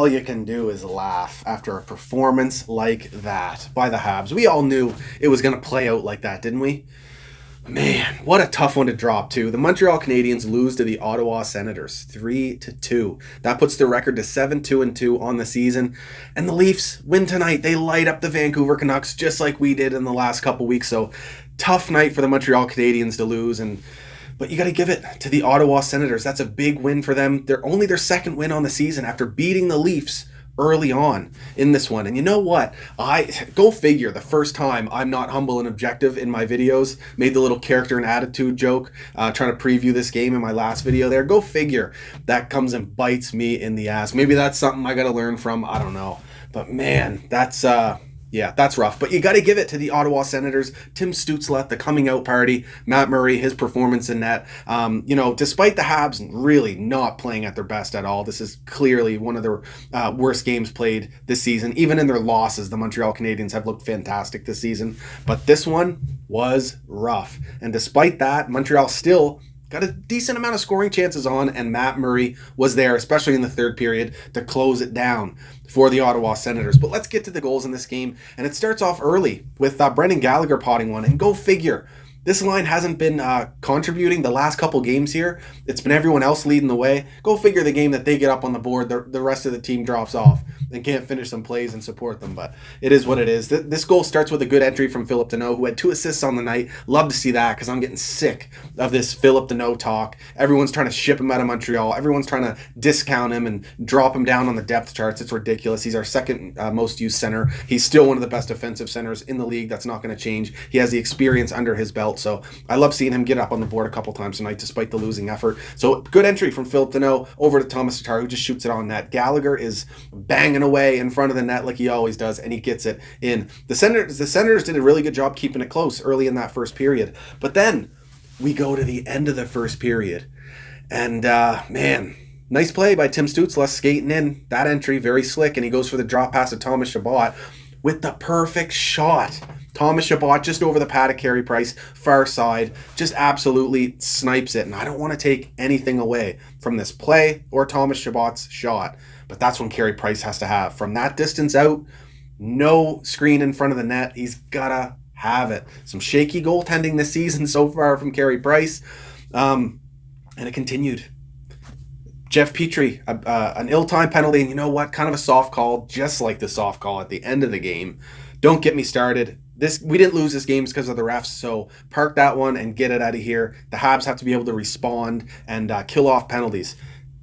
all you can do is laugh after a performance like that by the Habs. We all knew it was going to play out like that, didn't we? Man, what a tough one to drop too. The Montreal Canadiens lose to the Ottawa Senators 3-2. That puts the record to 7-2-2 on the season. And the Leafs win tonight. They light up the Vancouver Canucks just like we did in the last couple weeks. So tough night for the Montreal Canadiens to lose, but you got to give it to the Ottawa Senators. That's a big win for them. They're only their second win on the season after beating the Leafs early on in this one. And you know what? Go figure, the first time I'm not humble and objective in my videos, made the little character and attitude joke, trying to preview this game in my last video there. Go figure, that comes and bites me in the ass. Maybe that's something I got to learn from. I don't know. But man, that's yeah, that's rough. But you got to give it to the Ottawa Senators. Tim Stützle, the coming out party. Matt Murray, his performance in net. Despite the Habs really not playing at their best at all, this is clearly one of their worst games played this season. Even in their losses, the Montreal Canadiens have looked fantastic this season. But this one was rough. And despite that, Montreal still got a decent amount of scoring chances on, and Matt Murray was there, especially in the third period, to close it down for the Ottawa Senators. But let's get to the goals in this game, and it starts off early with Brendan Gallagher potting one, and go figure. This line hasn't been contributing the last couple games here. It's been everyone else leading the way. Go figure the game that they get up on the board, the rest of the team drops off and can't finish some plays and support them. But it is what it is. This goal starts with a good entry from Phillip Danault, who had 2 assists on the night. Love to see that because I'm getting sick of this Phillip Danault talk. Everyone's trying to ship him out of Montreal. Everyone's trying to discount him and drop him down on the depth charts. It's ridiculous. He's our second most used center. He's still one of the best defensive centers in the league. That's not going to change. He has the experience under his belt. So I love seeing him get up on the board a couple times tonight despite the losing effort. So good entry from Phillip Danault over to Thomas Tatar, who just shoots it on net. Gallagher is banging away in front of the net like he always does, and he gets it in. The Senators did a really good job keeping it close early in that first period. But then we go to the end of the first period. And man, nice play by Tim Stützle skating in. That entry, very slick, and he goes for the drop pass to Thomas Chabot with the perfect shot. Thomas Chabot just over the pad of Carey Price, far side, just absolutely snipes it. And I don't want to take anything away from this play or Thomas Chabot's shot, but that's when Carey Price has to have. From that distance out, no screen in front of the net. He's got to have it. Some shaky goaltending this season so far from Carey Price. And it continued. Jeff Petrie, an ill-timed penalty, and you know what? Kind of a soft call, just like the soft call at the end of the game. Don't get me started. We didn't lose this game because of the refs, so park that one and get it out of here. The Habs have to be able to respond and kill off penalties.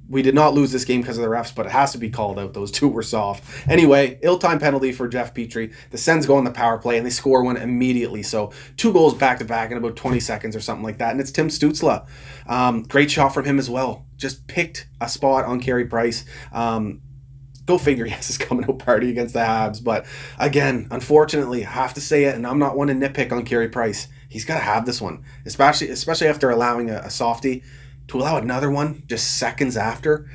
We did not lose this game because of the refs, but it has to be called out. Those two were soft. Anyway, ill-timed penalty for Jeff Petrie. The Sens go on the power play, and they score one immediately. So 2 goals back-to-back in about 20 seconds or something like that. And it's Tim Stützle. Great shot from him as well. Just picked a spot on Carey Price. Go figure, yes, his coming out party against the Habs. But again, unfortunately, I have to say it, and I'm not one to nitpick on Carey Price. He's got to have this one, especially after allowing a softie. To allow another one just seconds after,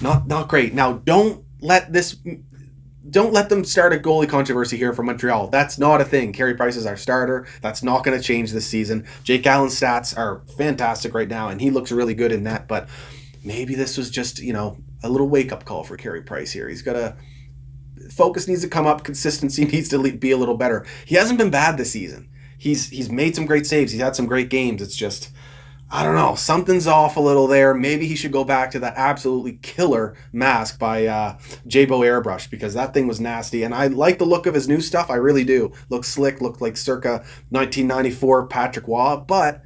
not great. Now, don't let them start a goalie controversy here for Montreal. That's not a thing. Carey Price is our starter. That's not going to change this season. Jake Allen's stats are fantastic right now, and he looks really good in net. But maybe this was just, a little wake-up call for Carey Price here. He's got to... Focus needs to come up. Consistency needs to be a little better. He hasn't been bad this season. He's made some great saves. He's had some great games. It's just... I don't know. Something's off a little there. Maybe he should go back to that absolutely killer mask by Jabo Airbrush, because that thing was nasty. And I like the look of his new stuff. I really do. Looks slick. Looked like circa 1994 Patrick Waugh. But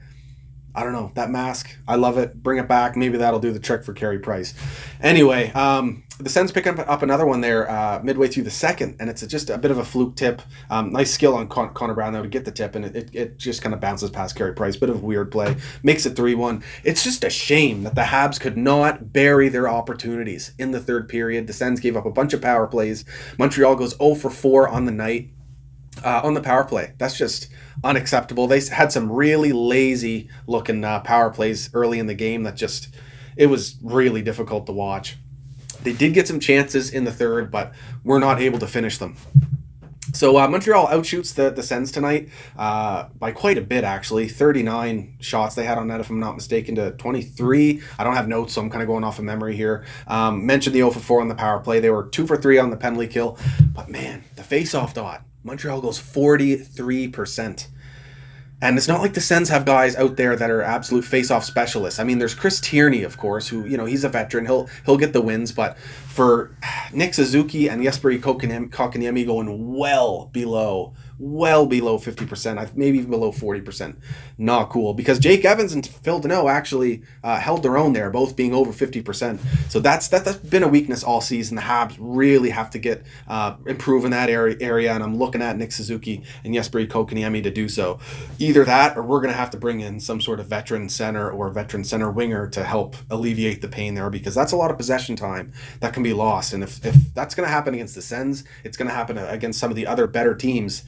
I don't know. That mask, I love it. Bring it back. Maybe that'll do the trick for Carey Price. Anyway, the Sens pick up another one there midway through the second, and it's just a bit of a fluke tip. Nice skill on Connor Brown, though, to get the tip, and it just kind of bounces past Carey Price. Bit of a weird play. Makes it 3-1. It's just a shame that the Habs could not bury their opportunities in the third period. The Sens gave up a bunch of power plays. Montreal goes 0 for 4 on the night. On the power play. That's just unacceptable. They had some really lazy looking power plays early in the game it was really difficult to watch. They did get some chances in the third, but were not able to finish them. So Montreal outshoots the Sens tonight by quite a bit, actually. 39 shots they had on net, if I'm not mistaken, to 23. I don't have notes, so I'm kind of going off of memory here. Mentioned the 0 for 4 on the power play. They were 2 for 3 on the penalty kill. But man, the face-off dot. Montreal goes 43%. And it's not like the Sens have guys out there that are absolute face-off specialists. I mean, there's Chris Tierney, of course, who, you know, he's a veteran. He'll get the wins. But for Nick Suzuki and Jesperi Kotkaniemi going well below 50%, maybe even below 40%. Not cool, because Jake Evans and Phil Deneau actually held their own there, both being over 50%. So that's been a weakness all season. The Habs really have to get improve in that area, and I'm looking at Nick Suzuki and Jesperi Kotkaniemi to do so. Either that, or we're going to have to bring in some sort of veteran center or veteran center winger to help alleviate the pain there, because that's a lot of possession time that can be lost. And if that's going to happen against the Sens, it's going to happen against some of the other better teams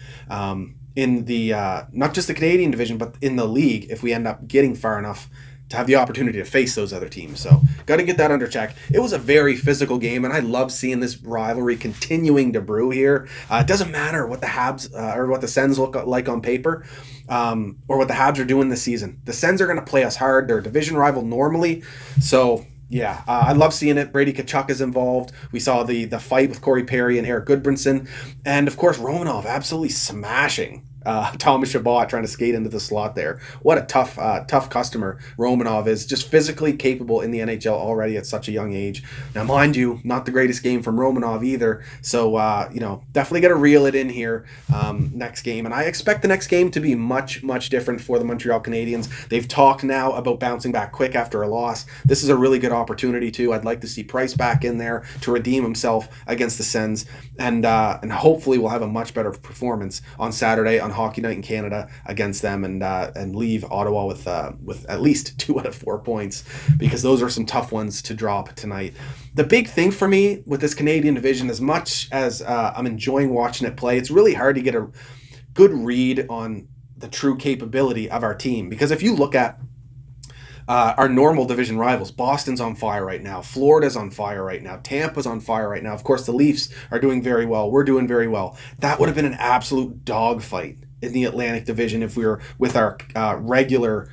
in the not just the Canadian division, but in the league, if we end up getting far enough to have the opportunity to face those other teams. So got to get that under check. It was a very physical game, and I love seeing this rivalry continuing to brew here. It doesn't matter what the Habs or what the Sens look like on paper, or what the Habs are doing this season. The Sens are going to play us hard. They're a division rival normally, so yeah, I love seeing it. Brady Tkachuk is involved. We saw the fight with Corey Perry and Eric Goodbranson. And, of course, Romanov absolutely smashing Thomas Chabot, trying to skate into the slot there. What a tough customer Romanov is. Just physically capable in the NHL already at such a young age. Now, mind you, not the greatest game from Romanov either. So, definitely got to reel it in here next game. And I expect the next game to be much, much different for the Montreal Canadiens. They've talked now about bouncing back quick after a loss. This is a really good opportunity, too. I'd like to see Price back in there to redeem himself against the Sens. And hopefully we'll have a much better performance on Saturday on Hockey Night in Canada against them, and leave Ottawa with at least 2 out of 4 points, because those are some tough ones to drop tonight. The big thing for me with this Canadian division, as much as I'm enjoying watching it play, it's really hard to get a good read on the true capability of our team, because if you look at our normal division rivals, Boston's on fire right now. Florida's on fire right now. Tampa's on fire right now. Of course, the Leafs are doing very well. We're doing very well. That would have been an absolute dogfight in the Atlantic Division if we were with our regular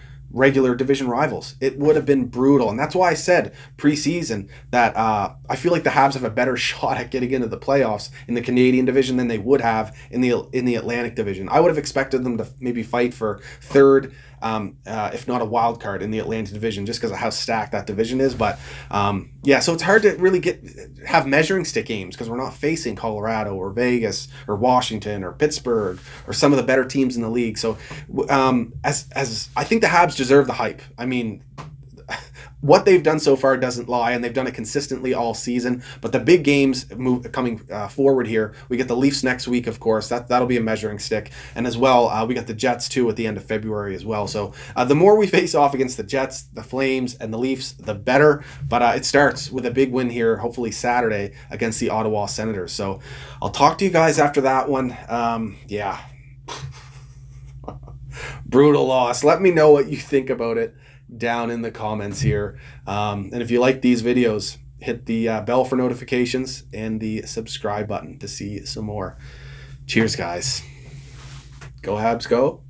division rivals. It would have been brutal. And that's why I said preseason that I feel like the Habs have a better shot at getting into the playoffs in the Canadian division than they would have in the Atlantic Division. I would have expected them to maybe fight for third, if not a wild card in the Atlantic Division, just because of how stacked that division is. But so it's hard to really have measuring stick games, because we're not facing Colorado or Vegas or Washington or Pittsburgh or some of the better teams in the league. So as I think the Habs deserve the hype. I mean, what they've done so far doesn't lie, and they've done it consistently all season. But the big games coming forward here, we get the Leafs next week, of course. That'll be a measuring stick. And as well, we got the Jets, too, at the end of February as well. So the more we face off against the Jets, the Flames, and the Leafs, the better. But it starts with a big win here, hopefully Saturday, against the Ottawa Senators. So I'll talk to you guys after that one. Brutal loss. Let me know what you think about it down in the comments here. And if you like these videos, hit the bell for notifications and the subscribe button to see some more. Cheers, guys. Go Habs, go.